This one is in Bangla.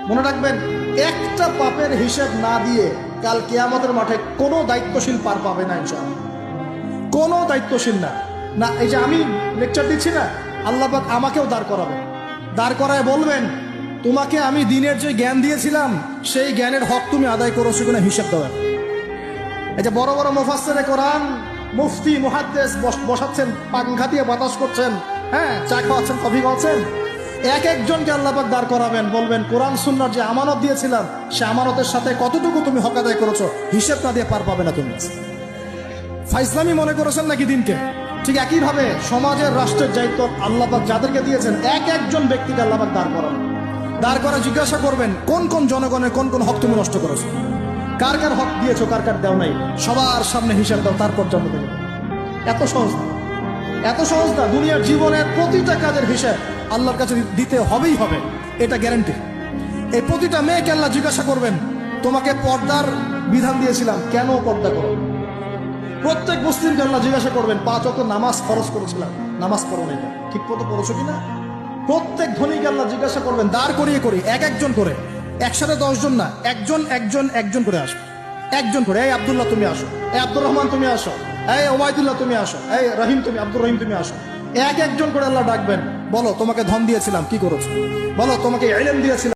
মনে রাখবেন, একটা পাপের হিসেব না দিয়ে কাল কিয়ামতের মাঠে কোনো দায়িত্বশীল পার পাবে না ইনশাআল্লাহ। কোনো দায়িত্বশীল না। না, এই যে আমি লেকচার দিচ্ছি না, আল্লাহ পাক আমাকেও দাঁড় করাবেন, দাঁড় করায় বলবেন, তোমাকে আমি দিনের যে জ্ঞান দিয়েছিলাম সেই জ্ঞানের হক তুমি আদায় করেছো কিনা হিসাব দেওয়া। এই যে বড় বড় মুফাসসিরে কোরআন, মুফতি, মুহাদ্দিস বসাচ্ছেন, পাংখা দিয়ে বাতাস করছেন, হ্যাঁ, চা খাওয়াচ্ছেন, কফি খাওয়াচ্ছেন, এক একজনকে আল্লাহ পাক দাঁড় করাবেন, বলবেন কোরআন সুন্নাহর যে আমানত দিয়েছিলাম সে আমানতের সাথে কতটুকু তুমি হক আদায় করেছো হিসাব না দিয়ে পার পাবে না তুমি। ফাইজলামি মনে করেছেন নাকি দিনকে? ঠিক একইভাবে সমাজের, রাষ্ট্রের দায়িত্ব আল্লাহ পাক যাদেরকে দিয়েছেন এক একজন ব্যক্তিকে আল্লাহ পাক দাঁড় করাবেন, দাঁড় করে জিজ্ঞাসা করবেন কোন কোন জনগণের কোন কোন হক তুমি নষ্ট করেছো, কার কার হক দিয়েছো, কার কার দেও নাই, সবার সামনে হিসাব দাও, তারপর জন্ম দেবে। এত সহজ না, এত সহজ না। দুনিয়ার জীবনের প্রতিটা কাজের হিসাব আল্লাহর কাছে দিতে হবেই হবে, এটা গ্যারান্টি। এই প্রতিটা মেয়েকে আল্লাহ জিজ্ঞাসা করবেন, তোমাকে পর্দার বিধান দিয়েছিলাম, কেন পর্দা করো? প্রত্যেক মুসলিমকে আল্লাহ জিজ্ঞাসা করবেন, 5 ওয়াক্ত নামাজ ফরজ করেছিলাম, নামাজ পড়ো না, ঠিক মতো পড়েছো কিনা? প্রত্যেক ধনীকে আল্লাহ জিজ্ঞাসা করবেন, দাঁড় করিয়ে করে এক একজন করে, একসাথে 10 জন না, একজন একজন একজন করে আসো, একজন করে। এই আব্দুল্লাহ তুমি আসো, এই আব্দুর রহমান তুমি আসো, এই ওবায়দুল্লাহ তুমি আসো, এই রহিম তুমি, আব্দুর রহিম তুমি আসো। এক একজন করে আল্লাহ ডাকবেন, বলো তোমাকে ধন দিয়েছিলাম কি করেছো, বলো তোমাকে ইলম দিয়েছিলাম।